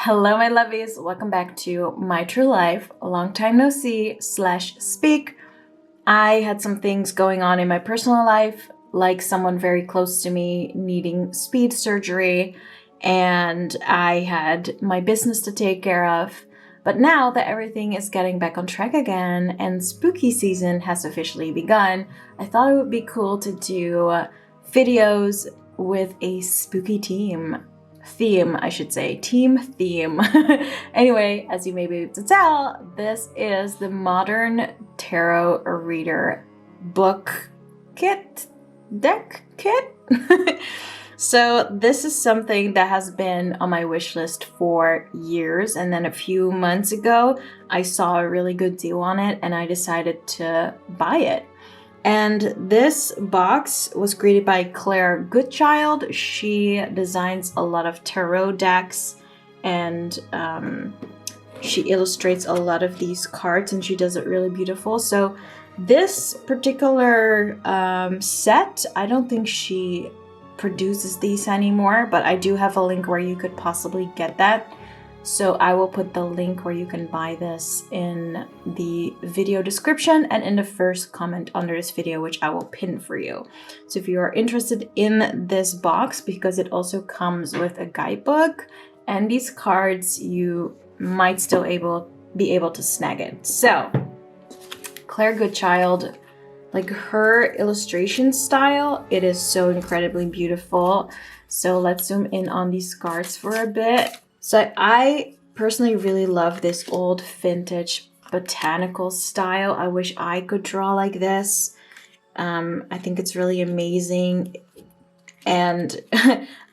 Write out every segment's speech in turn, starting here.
Hello, my lovies. Welcome back to My True Life. A long time no see / speak. I had some things going on in my personal life, like someone very close to me needing speed surgery, and I had my business to take care of. But now that everything is getting back on track again and spooky season has officially begun, I thought it would be cool to do videos with a spooky team, I should say. Team theme. Anyway, as you may be able to tell, this is the Modern Tarot Reader book deck kit. So this is something that has been on my wish list for years, and then a few months ago I saw a really good deal on it and I decided to buy it. And this box was created by Claire Goodchild. She designs a lot of tarot decks and she illustrates a lot of these cards and she does it really beautiful. So this particular set, I don't think she produces these anymore, but I do have a link where you could possibly get that. So I will put the link where you can buy this in the video description and in the first comment under this video, which I will pin for you. So if you are interested in this box, because it also comes with a guidebook and these cards, you might still be able to snag it. So Claire Goodchild, like her illustration style, it is so incredibly beautiful. So let's zoom in on these cards for a bit. So I personally really love this old vintage botanical style. I wish I could draw like this. I think it's really amazing. And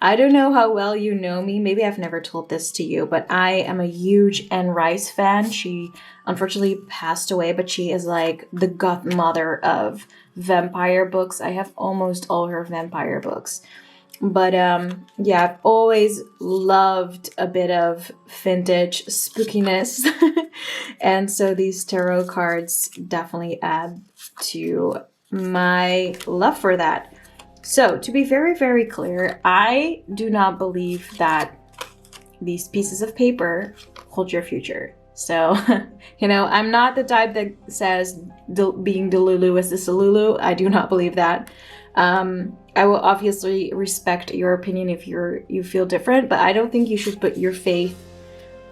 I don't know how well you know me. Maybe I've never told this to you, but I am a huge Anne Rice fan. She unfortunately passed away, but she is like the godmother of vampire books. I have almost all her vampire books. But yeah, I've always loved a bit of vintage spookiness. And so these tarot cards definitely add to my love for that. So to be very, very clear, I do not believe that these pieces of paper hold your future. So, you know, I'm not the type that says being Delulu is the Salulu. I do not believe that. I will obviously respect your opinion if you feel different, but I don't think you should put your faith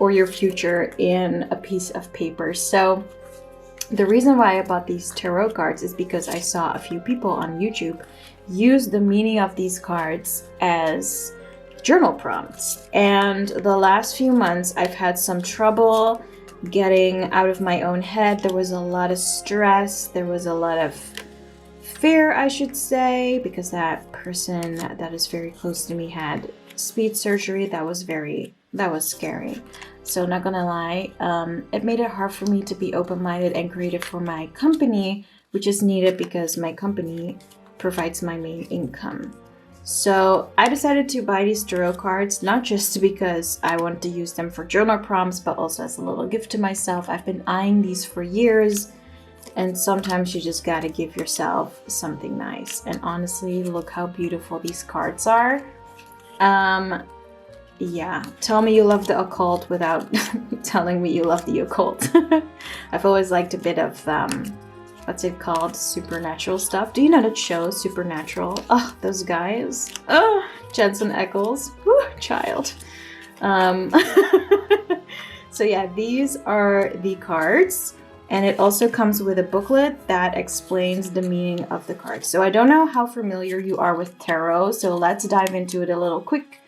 or your future in a piece of paper. So the reason why I bought these tarot cards is because I saw a few people on YouTube use the meaning of these cards as journal prompts. And the last few months I've had some trouble getting out of my own head. There was a lot of stress. There was a lot of fear, I should say, because that person that is very close to me had speed surgery. That was scary. So not gonna lie, it made it hard for me to be open-minded and creative for my company, which is needed because my company provides my main income. So I decided to buy these tarot cards, not just because I want to use them for journal prompts, but also as a little gift to myself. I've been eyeing these for years. And sometimes you just gotta give yourself something nice. And honestly, look how beautiful these cards are. Yeah, tell me you love the occult without telling me you love the occult. I've always liked a bit of, what's it called? Supernatural stuff. Do you know that show, Supernatural? Oh, those guys. Oh, Jensen Ackles. Whew, child. So yeah, these are the cards. And it also comes with a booklet that explains the meaning of the cards. So I don't know how familiar you are with tarot, so let's dive into it a little quick,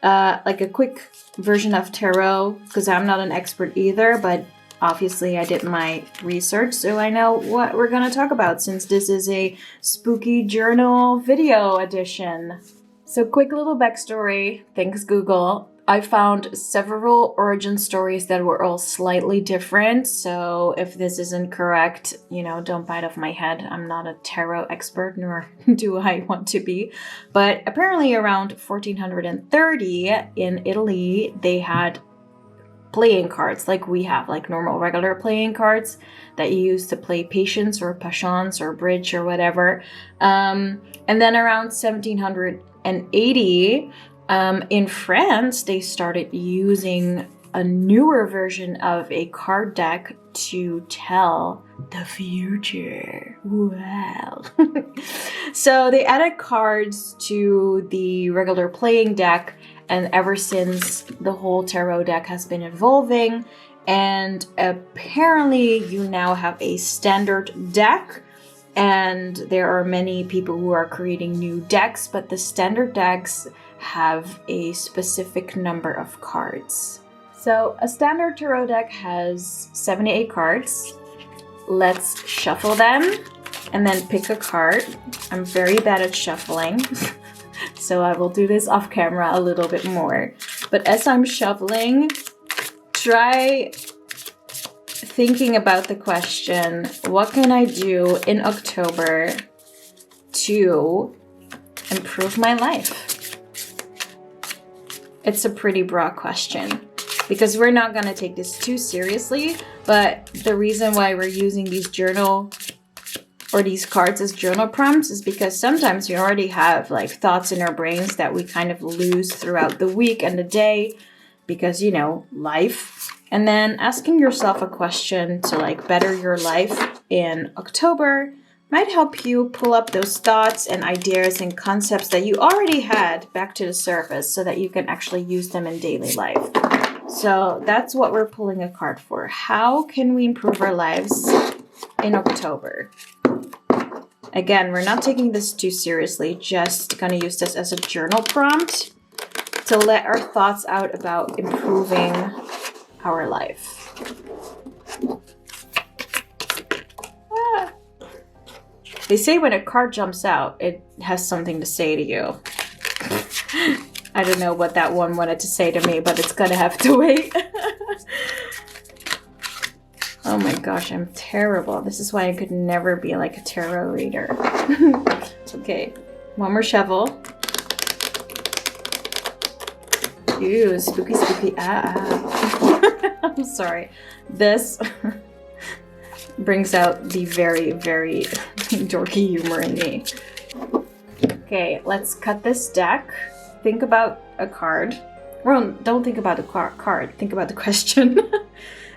like a quick version of tarot, because I'm not an expert either, but obviously I did my research, so I know what we're gonna talk about since this is a spooky journal video edition. So quick little backstory, thanks Google. I found several origin stories that were all slightly different, so if this isn't correct, you know, don't bite off my head. I'm not a tarot expert, nor do I want to be. But apparently around 1430 in Italy, they had playing cards like we have, like normal regular playing cards that you use to play patience or patience or bridge or whatever. And then around 1780, in France, they started using a newer version of a card deck to tell the future. Wow. So they added cards to the regular playing deck, and ever since the whole tarot deck has been evolving, and apparently you now have a standard deck, and there are many people who are creating new decks, but the standard decks have a specific number of cards. So a standard tarot deck has 78 cards. Let's shuffle them and then pick a card. I'm very bad at shuffling, so I will do this off camera a little bit more. But as I'm shuffling, try thinking about the question, what can I do in October to improve my life? It's a pretty broad question, because we're not going to take this too seriously, but the reason why we're using these journal or these cards as journal prompts is because sometimes we already have like thoughts in our brains that we kind of lose throughout the week and the day because, you know, life. And then asking yourself a question to like better your life in October might help you pull up those thoughts and ideas and concepts that you already had back to the surface so that you can actually use them in daily life. So that's what we're pulling a card for. How can we improve our lives in October? Again, we're not taking this too seriously, just going to use this as a journal prompt to let our thoughts out about improving our life. They say when a card jumps out, it has something to say to you. I don't know what that one wanted to say to me, but it's gonna have to wait. Oh my gosh, I'm terrible. This is why I could never be like a tarot reader. Okay, one more shovel. Ew, spooky, spooky. I'm sorry. This brings out the very, very dorky humor in me. Okay, let's cut this deck. Think about a card. Well, don't think about the card. Think about the question.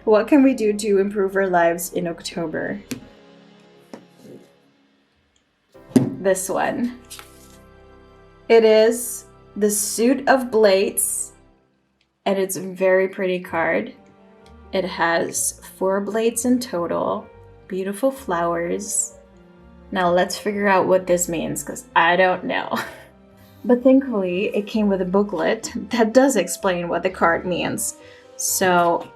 What can we do to improve our lives in October? This one. It is the Suit of Blades, and it's a very pretty card. It has 4 blades in total, beautiful flowers. Now let's figure out what this means, because I don't know. But thankfully, it came with a booklet that does explain what the card means. So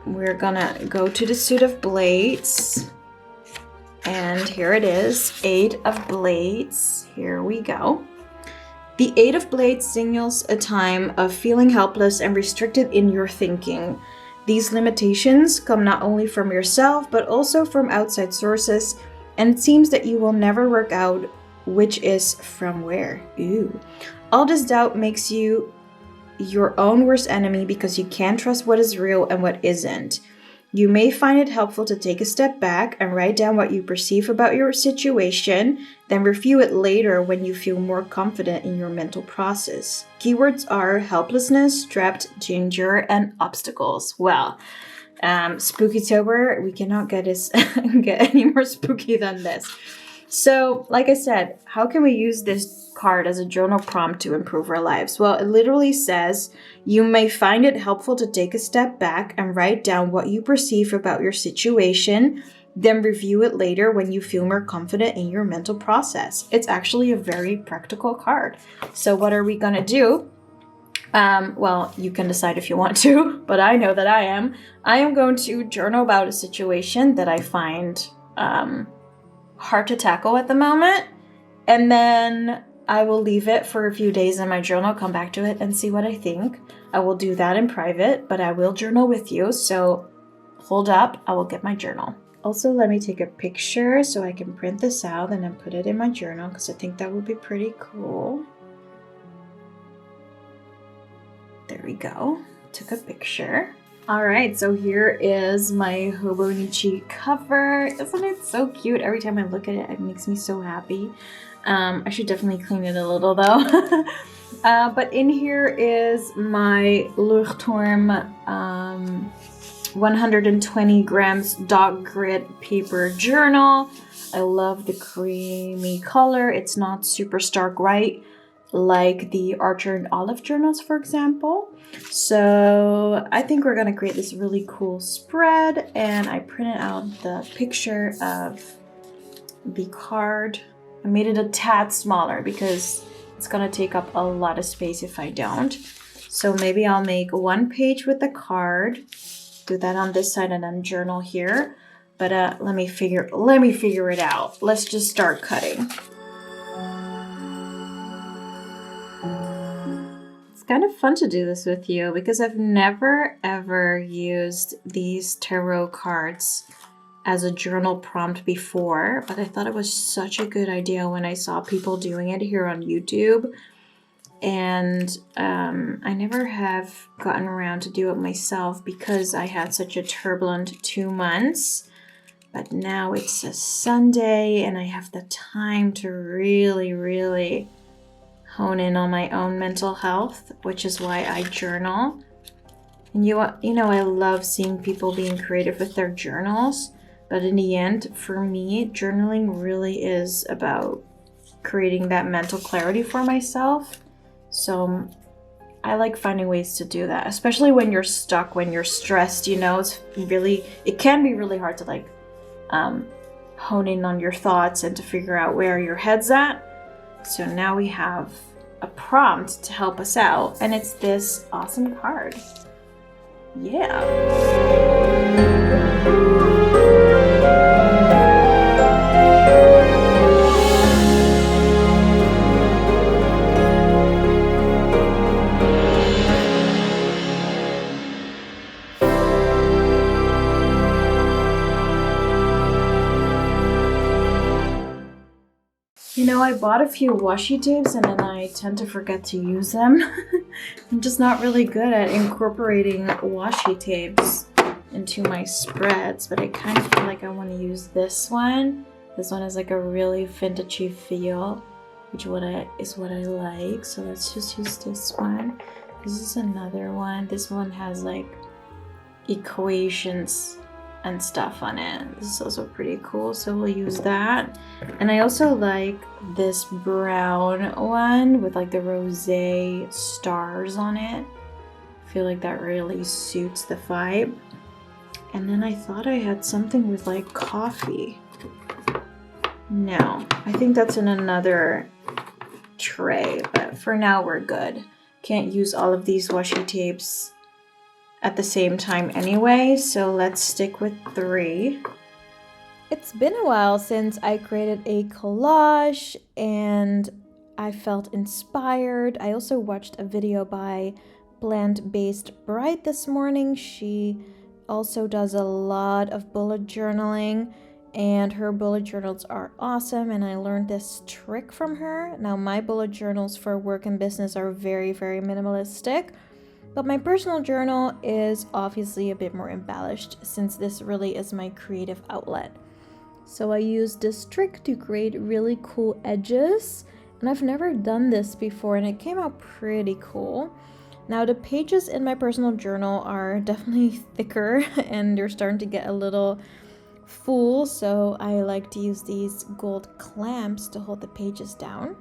we're gonna go to the Suit of Blades. And here it is, 8 of Blades. Here we go. The 8 of Blades signals a time of feeling helpless and restricted in your thinking. These limitations come not only from yourself, but also from outside sources, and it seems that you will never work out which is from where. Ooh. All this doubt makes you your own worst enemy because you can't trust what is real and what isn't. You may find it helpful to take a step back and write down what you perceive about your situation, then review it later when you feel more confident in your mental process. Keywords are helplessness, trapped, danger, and obstacles. Well, SpookTober, we cannot get any more spooky than this. So, like I said, how can we use this card as a journal prompt to improve our lives? Well, it literally says, you may find it helpful to take a step back and write down what you perceive about your situation, then review it later when you feel more confident in your mental process. It's actually a very practical card. So what are we gonna do? Well, you can decide if you want to, but I know that I am. I am going to journal about a situation that I find hard to tackle at the moment, and then I will leave it for a few days in my journal, come back to it and see what I think. I will do that in private, but I will journal with you, so hold up, I will get my journal. Also, let me take a picture so I can print this out and then put it in my journal, because I think that would be pretty cool. There we go, took a picture. Alright, so here is my Hobonichi cover. Isn't it so cute? Every time I look at it, it makes me so happy. I should definitely clean it a little though. But in here is my Leuchtturm 120 grams dog grit paper journal. I love the creamy color. It's not super stark white like the Archer and Olive journals, for example. So I think we're gonna create this really cool spread, and I printed out the picture of the card. I made it a tad smaller because it's gonna take up a lot of space if I don't. So maybe I'll make one page with the card, do that on this side, and then journal here. But let me figure it out. Let's just start cutting. It's kind of fun to do this with you because I've never ever used these tarot cards as a journal prompt before, but I thought it was such a good idea when I saw people doing it here on YouTube. And I never have gotten around to do it myself because I had such a turbulent 2 months. But now it's a Sunday and I have the time to really hone in on my own mental health, which is why I journal. And you know, I love seeing people being creative with their journals. But in the end, for me, journaling really is about creating that mental clarity for myself. So I like finding ways to do that, especially when you're stuck, when you're stressed, you know, it can be really hard to like hone in on your thoughts and to figure out where your head's at. So now we have a prompt to help us out, and it's this awesome card. Yeah. You know, I bought a few washi tapes and then I tend to forget to use them. I'm just not really good at incorporating washi tapes into my spreads, but I kind of feel like I want to use this one. This one has like a really vintagey feel, which is what I like. So let's just use this one. This is another one. This one has like equations and stuff on it. This is also pretty cool, so we'll use that. And I also like this brown one with like the rosé stars on it. I feel like that really suits the vibe. And then I thought I had something with like coffee. No, I think that's in another tray, but for now we're good. Can't use all of these washi tapes at the same time anyway, so let's stick with 3. It's been a while since I created a collage and I felt inspired. I also watched a video by Plant-Based Bride this morning. She also does a lot of bullet journaling and her bullet journals are awesome, and I learned this trick from her. Now my bullet journals for work and business are very minimalistic. But my personal journal is obviously a bit more embellished since this really is my creative outlet. So I used this trick to create really cool edges, and I've never done this before and it came out pretty cool. Now the pages in my personal journal are definitely thicker and they're starting to get a little full, so I like to use these gold clamps to hold the pages down.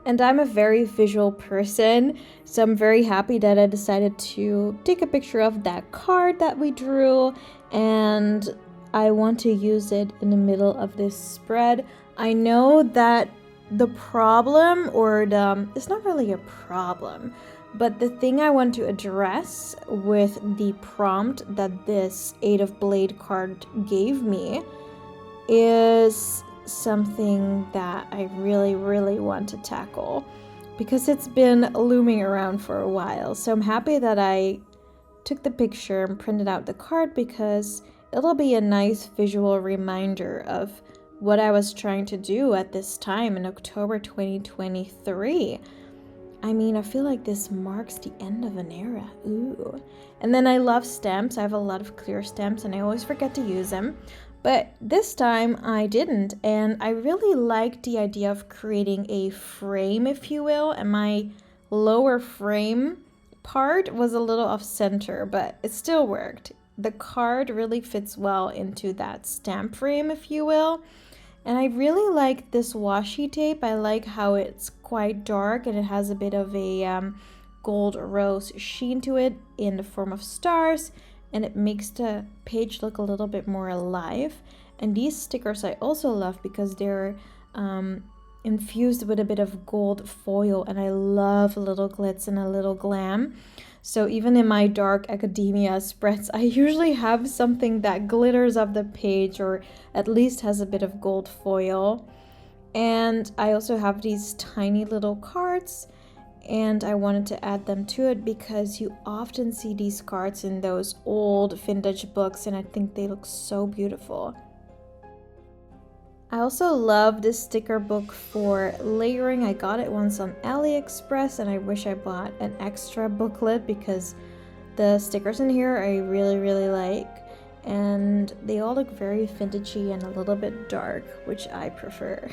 And I'm a very visual person, so I'm very happy that I decided to take a picture of that card that we drew, and I want to use it in the middle of this spread. I know that the problem, it's not really a problem, but the thing I want to address with the prompt that this 8 of Blade card gave me is something that I really want to tackle because it's been looming around for a while. So I'm happy that I took the picture and printed out the card because it'll be a nice visual reminder of what I was trying to do at this time in October 2023. I mean, I feel like this marks the end of an era. Ooh. And then I love stamps. I have a lot of clear stamps and I always forget to use them. But this time I didn't, and I really liked the idea of creating a frame, if you will, and my lower frame part was a little off center, but it still worked. The card really fits well into that stamp frame, if you will. And I really like this washi tape. I like how it's quite dark and it has a bit of a gold rose sheen to it in the form of stars, and it makes the page look a little bit more alive. And these stickers I also love because they're infused with a bit of gold foil, and I love a little glitz and a little glam. So even in my dark academia spreads, I usually have something that glitters up the page or at least has a bit of gold foil. And I also have these tiny little cards, and I wanted to add them to it because you often see these cards in those old vintage books, and I think they look so beautiful. I also love this sticker book for layering. I got it once on AliExpress, and I wish I bought an extra booklet because the stickers in here I really like, and they all look very vintagey and a little bit dark, which I prefer.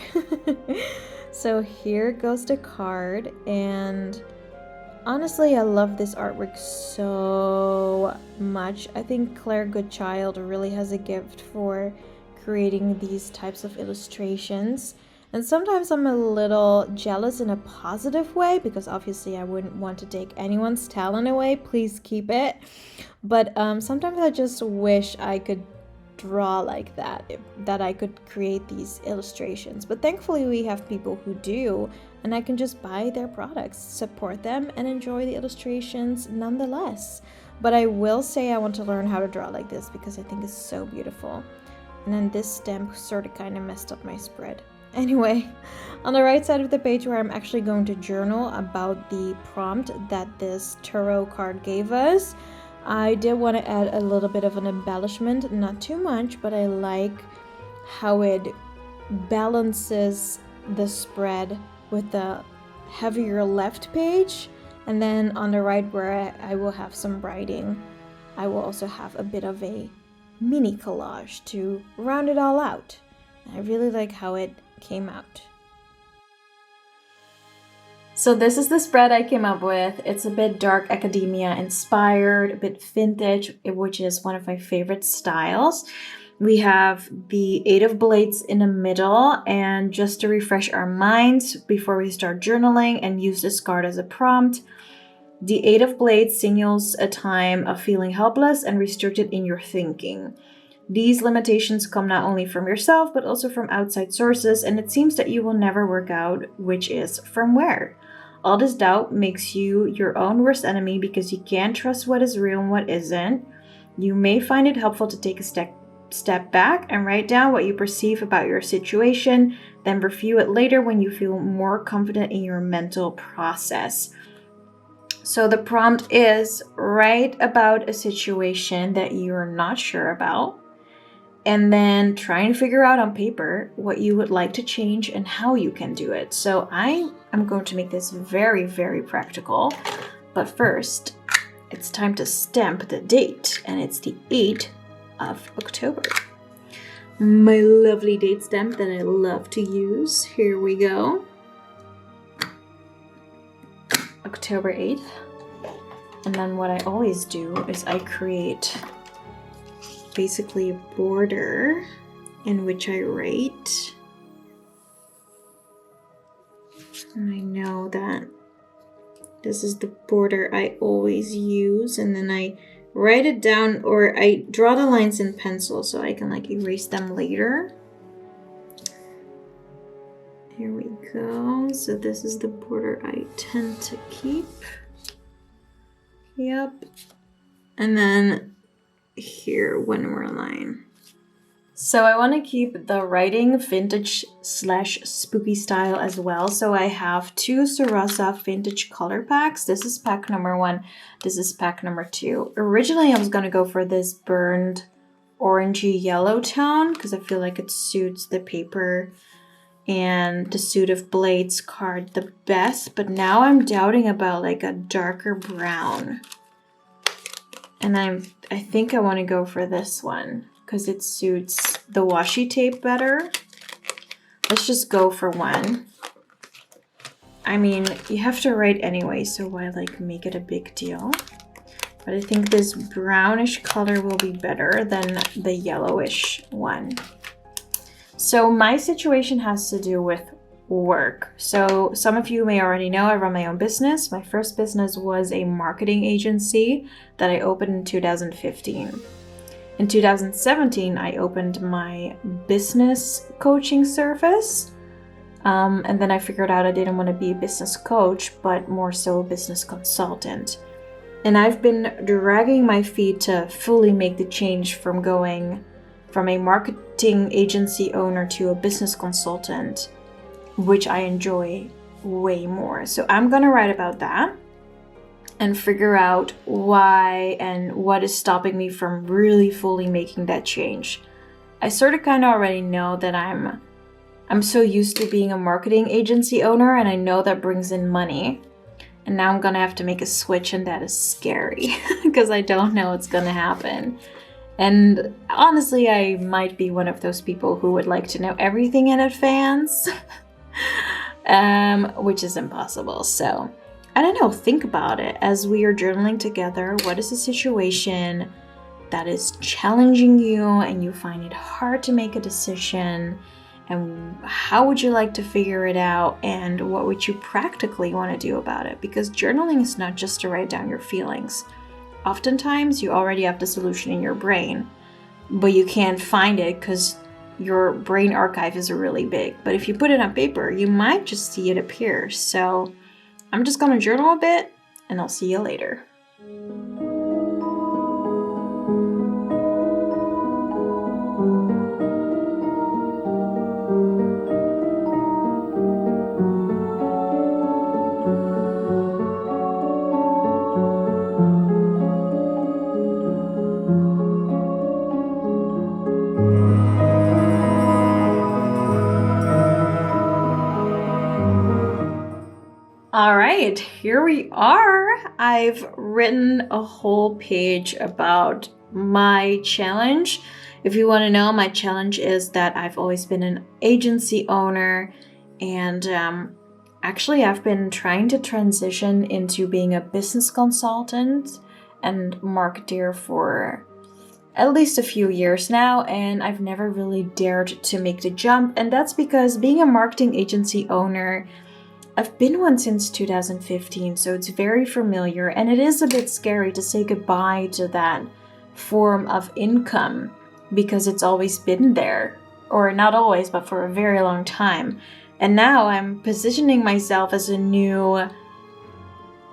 So here goes the card, and honestly I love this artwork so much. I think Claire Goodchild really has a gift for creating these types of illustrations, and sometimes I'm a little jealous in a positive way because obviously I wouldn't want to take anyone's talent away. Please keep it. But sometimes I just wish I could draw like that I could create these illustrations. But thankfully we have people who do, and I can just buy their products, support them, and enjoy the illustrations nonetheless. But I will say I want to learn how to draw like this because I think it's so beautiful. And then this stamp sort of kind of messed up my spread. Anyway, on the right side of the page where I'm actually going to journal about the prompt that this tarot card gave us, I did want to add a little bit of an embellishment, not too much, but I like how it balances the spread with the heavier left page. And then on the right where I will have some writing, I will also have a bit of a mini collage to round it all out. I really like how it came out. So this is the spread I came up with. It's a bit dark academia inspired, a bit vintage, which is one of my favorite styles. We have the 8 of Blades in the middle, and just to refresh our minds before we start journaling and use this card as a prompt, the 8 of Blades signals a time of feeling helpless and restricted in your thinking. These limitations come not only from yourself, but also from outside sources, and it seems that you will never work out which is from where. All this doubt makes you your own worst enemy because you can't trust what is real and what isn't. You may find it helpful to take a step back and write down what you perceive about your situation, then review it later when you feel more confident in your mental process. So the prompt is write about a situation that you're not sure about, and then try and figure out on paper what you would like to change and how you can do it. So I am going to make this very practical. But first, it's time to stamp the date, and it's the 8th of October. My lovely date stamp that I love to use. Here we go. October 8th. And then what I always do is I create basically a border in which I write. And I know that this is the border I always use, and then I write it down, or I draw the lines in pencil so I can like erase them later. Here we go. So this is the border I tend to keep. Yep. And then here, one more line. So I want to keep the writing vintage / spooky style as well. So I have 2 Sarasa vintage color packs. This is pack number 1. This is pack number 2. Originally I was going to go for this burned orangey yellow tone because I feel like it suits the paper and the Suit of Blades card the best. But now I'm doubting about like a darker brown. And I think I want to go for this one because it suits the washi tape better. Let's just go for one. I mean, you have to write anyway, so why like make it a big deal? But I think this brownish color will be better than the yellowish one. So my situation has to do with work. So some of you may already know I run my own business. My first business was a marketing agency that I opened in 2015. In 2017, I opened my business coaching service. And then I figured out I didn't want to be a business coach, but more so a business consultant. And I've been dragging my feet to fully make the change from going from a marketing agency owner to a business consultant, which I enjoy way more. So I'm going to write about that and figure out why and what is stopping me from really fully making that change. I sort of kind of already know that I'm so used to being a marketing agency owner, and I know that brings in money. And now I'm gonna have to make a switch, and that is scary because I don't know what's gonna happen. And honestly, I might be one of those people who would like to know everything in advance, which is impossible. So I don't know, think about it as we are journaling together. What is the situation that is challenging you and you find it hard to make a decision? And how would you like to figure it out? And what would you practically want to do about it? Because journaling is not just to write down your feelings. Oftentimes, you already have the solution in your brain, but you can't find it because your brain archive is really big. But if you put it on paper, you might just see it appear. So I'm just going to journal a bit, and I'll see you later. All right, here we are. I've written a whole page about my challenge. If you want to know, my challenge is that I've always been an agency owner, and actually I've been trying to transition into being a business consultant and marketer for at least a few years now, and I've never really dared to make the jump. And that's because being a marketing agency owner, I've been one since 2015, so it's very familiar, and it is a bit scary to say goodbye to that form of income because it's always been there, or not always, but for a very long time. And now I'm positioning myself as a new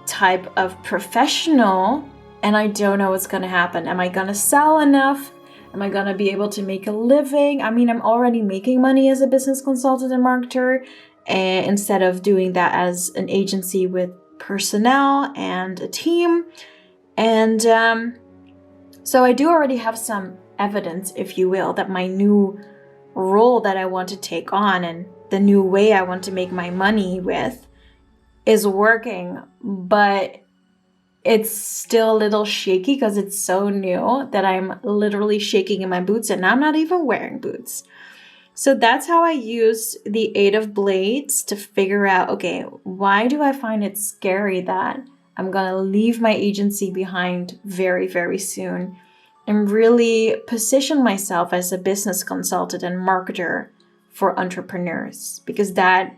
type of professional, and I don't know what's going to happen. Am I going to sell enough? Am I going to be able to make a living? I mean, I'm already making money as a business consultant and marketer, instead of doing that as an agency with personnel and a team. And so I do already have some evidence, if you will, that my new role that I want to take on and the new way I want to make my money with is working. But it's still a little shaky because it's so new that I'm literally shaking in my boots, and I'm not even wearing boots. So that's how I use the 8 of Blades to figure out, okay, why do I find it scary that I'm going to leave my agency behind very, very soon and really position myself as a business consultant and marketer for entrepreneurs? Because that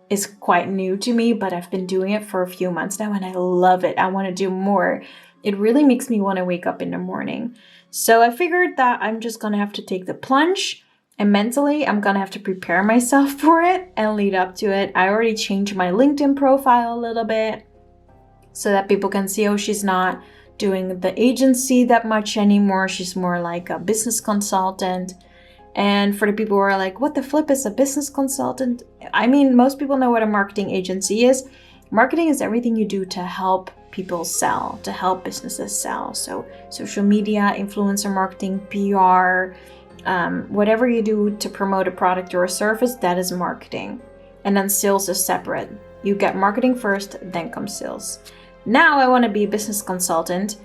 is quite new to me, but I've been doing it for a few months now and I love it. I want to do more. It really makes me want to wake up in the morning. So I figured that I'm just going to have to take the plunge. And mentally, I'm going to have to prepare myself for it and lead up to it. I already changed my LinkedIn profile a little bit so that people can see, oh, she's not doing the agency that much anymore. She's more like a business consultant. And for the people who are like, what the flip is a business consultant? I mean, most people know what a marketing agency is. Marketing is everything you do to help people sell, to help businesses sell. So social media, influencer marketing, PR, whatever you do to promote a product or a service, that is marketing. And then sales is separate. You get marketing first, then comes sales. Now I want to be a business consultant,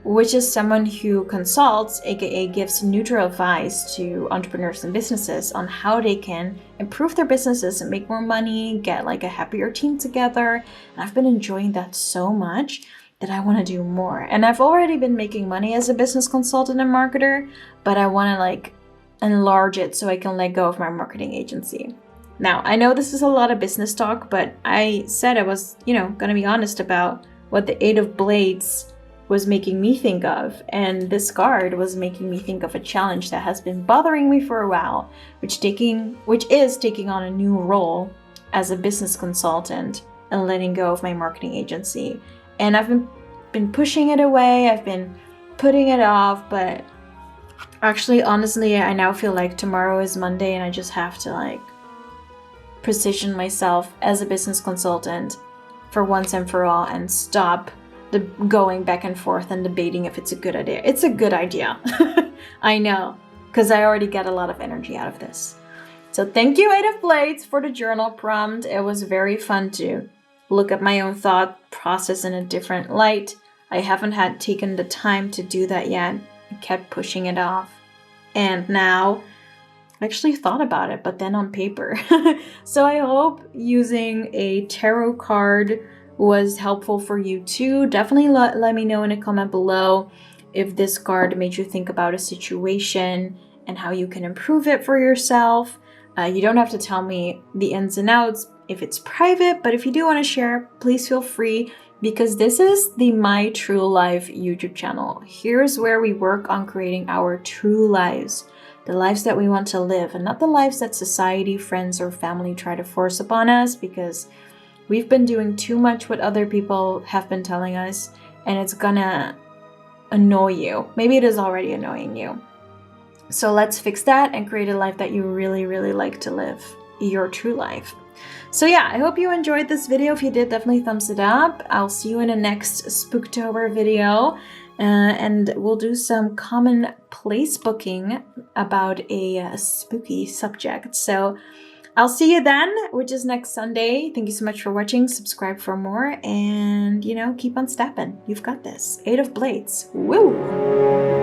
which is someone who consults, aka gives neutral advice to entrepreneurs and businesses on how they can improve their businesses and make more money, get like a happier team together. And I've been enjoying that so much that I want to do more. And I've already been making money as a business consultant and marketer, but I want to like enlarge it so I can let go of my marketing agency. Now, I know this is a lot of business talk, but I said I was, going to be honest about what the Eight of Blades was making me think of, and this card was making me think of a challenge that has been bothering me for a while, which is taking on a new role as a business consultant and letting go of my marketing agency. And I've been pushing it away, I've been putting it off, but actually, honestly, I now feel like tomorrow is Monday and I just have to like position myself as a business consultant for once and for all and stop the going back and forth and debating if it's a good idea. It's a good idea. I know, because I already get a lot of energy out of this. So thank you, Eight of Blades, for the journal prompt. It was very fun to look at my own thought process in a different light. I haven't had taken the time to do that yet. I kept pushing it off. And now I actually thought about it, but then on paper. So I hope using a tarot card was helpful for you too. Definitely let me know in a comment below if this card made you think about a situation and how you can improve it for yourself. You don't have to tell me the ins and outs if it's private, but if you do want to share, please feel free, because this is the My True Life YouTube channel. Here's where we work on creating our true lives, the lives that we want to live, and not the lives that society, friends, or family try to force upon us, because we've been doing too much what other people have been telling us, and it's gonna annoy you. Maybe it is already annoying you. So let's fix that and create a life that you really, really like to live, your true life. So yeah, I hope you enjoyed this video. If you did, definitely thumbs it up. I'll see you in the next SpookTober video, and we'll do some common place booking about a spooky subject. So I'll see you then, which is next Sunday. Thank you so much for watching. Subscribe for more, and keep on stepping. You've got this. Eight of Blades. Woo!